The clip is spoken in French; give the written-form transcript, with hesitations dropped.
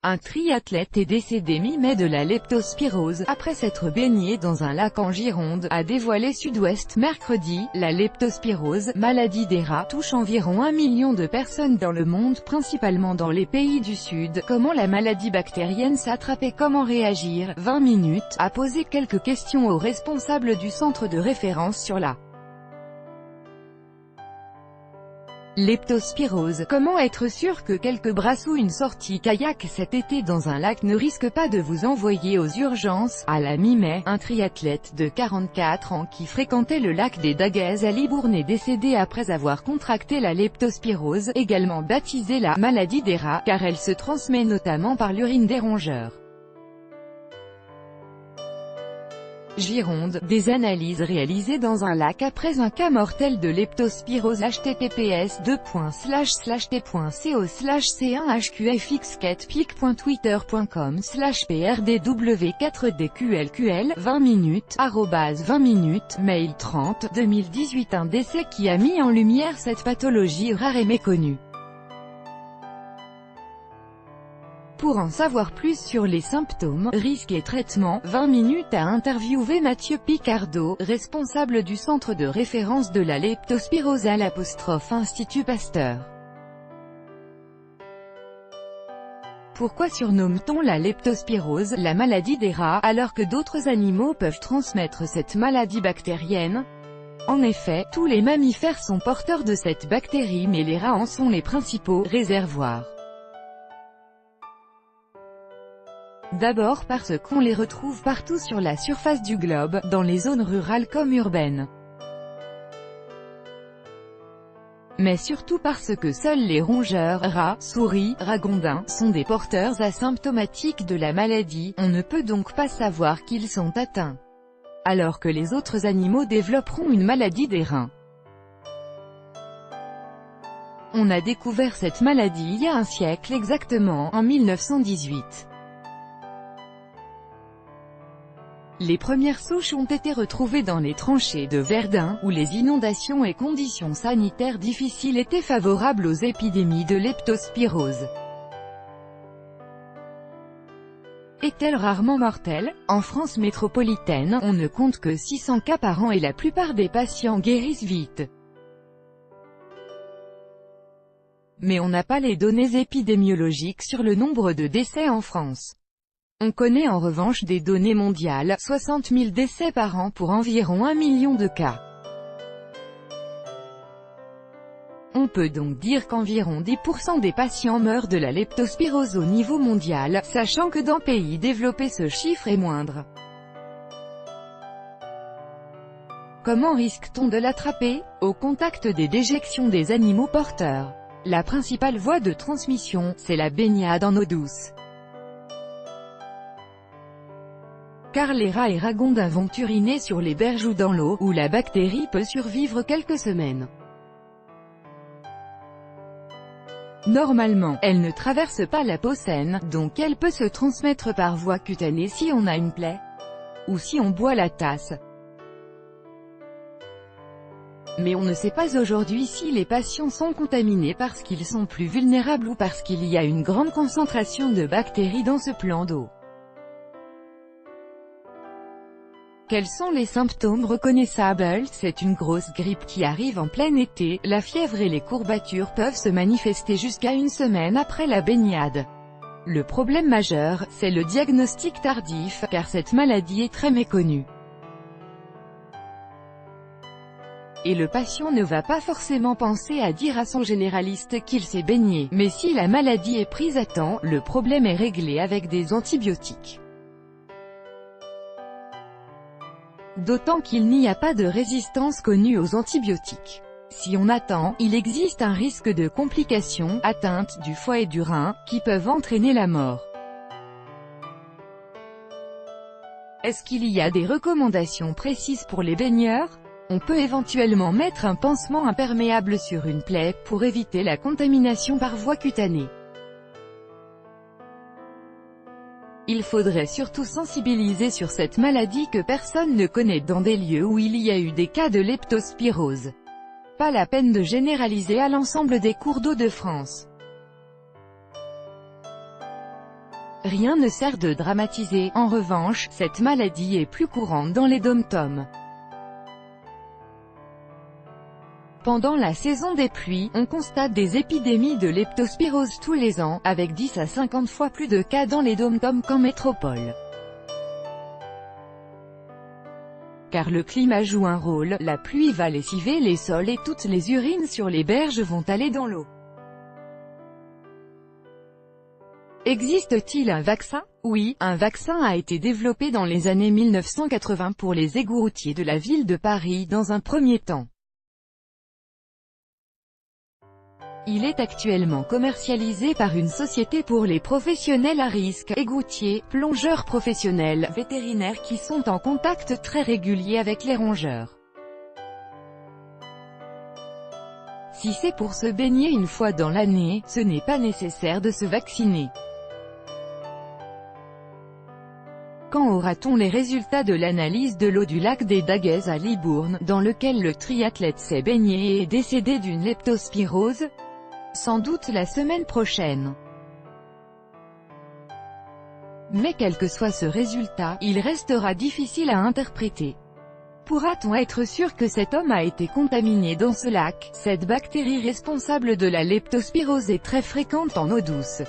Un triathlète est décédé mi-mai de la leptospirose, après s'être baigné dans un lac en Gironde, a dévoilé Sud-Ouest mercredi. La leptospirose, maladie des rats, touche environ 1 million de personnes dans le monde, principalement dans les pays du Sud. Comment la maladie bactérienne s'attrape et comment réagir? 20 minutes, a posé quelques questions aux responsables du centre de référence sur la leptospirose. Comment être sûr que quelques brasses ou une sortie kayak cet été dans un lac ne risque pas de vous envoyer aux urgences? À la mi-mai, un triathlète de 44 ans qui fréquentait le lac des Dagues à Libourne est décédé après avoir contracté la leptospirose, également baptisée la maladie des rats, car elle se transmet notamment par l'urine des rongeurs. Gironde, des analyses réalisées dans un lac après un cas mortel de leptospirose. https://t.co/co/c1hqfxcat.twitter.com/prdw4dqlql 20 minutes, @20 minutes, mail 30/2018. Un décès qui a mis en lumière cette pathologie rare et méconnue. Pour en savoir plus sur les symptômes, risques et traitements, 20 minutes a interviewé Mathieu Picardo, responsable du centre de référence de la leptospirose à l'Institut Pasteur. Pourquoi surnomme-t-on la leptospirose la maladie des rats, alors que d'autres animaux peuvent transmettre cette maladie bactérienne? En effet, tous les mammifères sont porteurs de cette bactérie, mais les rats en sont les principaux réservoirs. D'abord parce qu'on les retrouve partout sur la surface du globe, dans les zones rurales comme urbaines. Mais surtout parce que seuls les rongeurs, rats, souris, ragondins, sont des porteurs asymptomatiques de la maladie. On ne peut donc pas savoir qu'ils sont atteints, alors que les autres animaux développeront une maladie des reins. On a découvert cette maladie il y a un siècle exactement, en 1918. Les premières souches ont été retrouvées dans les tranchées de Verdun, où les inondations et conditions sanitaires difficiles étaient favorables aux épidémies de leptospirose. Est-elle rarement mortelle? En France métropolitaine, on ne compte que 600 cas par an et la plupart des patients guérissent vite. Mais on n'a pas les données épidémiologiques sur le nombre de décès en France. On connaît en revanche des données mondiales, 60 000 décès par an pour environ 1 million de cas. On peut donc dire qu'environ 10% des patients meurent de la leptospirose au niveau mondial, sachant que dans pays développés ce chiffre est moindre. Comment risque-t-on de l'attraper? Au contact des déjections des animaux porteurs. La principale voie de transmission, c'est la baignade en eau douce. Car les rats et ragondins vont uriner sur les berges ou dans l'eau, où la bactérie peut survivre quelques semaines. Normalement, elle ne traverse pas la peau saine, donc elle peut se transmettre par voie cutanée si on a une plaie, ou si on boit la tasse. Mais on ne sait pas aujourd'hui si les patients sont contaminés parce qu'ils sont plus vulnérables ou parce qu'il y a une grande concentration de bactéries dans ce plan d'eau. Quels sont les symptômes reconnaissables? C'est une grosse grippe qui arrive en plein été. La fièvre et les courbatures peuvent se manifester jusqu'à une semaine après la baignade. Le problème majeur, c'est le diagnostic tardif, car cette maladie est très méconnue. Et le patient ne va pas forcément penser à dire à son généraliste qu'il s'est baigné. Mais si la maladie est prise à temps, le problème est réglé avec des antibiotiques. D'autant qu'il n'y a pas de résistance connue aux antibiotiques. Si on attend, il existe un risque de complications, atteintes du foie et du rein, qui peuvent entraîner la mort. Est-ce qu'il y a des recommandations précises pour les baigneurs? On peut éventuellement mettre un pansement imperméable sur une plaie, pour éviter la contamination par voie cutanée. Il faudrait surtout sensibiliser sur cette maladie que personne ne connaît dans des lieux où il y a eu des cas de leptospirose. Pas la peine de généraliser à l'ensemble des cours d'eau de France. Rien ne sert de dramatiser, en revanche, cette maladie est plus courante dans les dom-toms. Pendant la saison des pluies, on constate des épidémies de leptospirose tous les ans, avec 10 à 50 fois plus de cas dans les dom-toms qu'en métropole. Car le climat joue un rôle, la pluie va lessiver les sols et toutes les urines sur les berges vont aller dans l'eau. Existe-t-il un vaccin? Oui, un vaccin a été développé dans les années 1980 pour les égouts routiers de la ville de Paris dans un premier temps. Il est actuellement commercialisé par une société pour les professionnels à risque, égoutiers, plongeurs professionnels, vétérinaires qui sont en contact très régulier avec les rongeurs. Si c'est pour se baigner une fois dans l'année, ce n'est pas nécessaire de se vacciner. Quand aura-t-on les résultats de l'analyse de l'eau du lac des Dagues à Libourne, dans lequel le triathlète s'est baigné et est décédé d'une leptospirose? Sans doute la semaine prochaine. Mais quel que soit ce résultat, il restera difficile à interpréter. Pourra-t-on être sûr que cet homme a été contaminé dans ce lac? Cette bactérie responsable de la leptospirose est très fréquente en eau douce.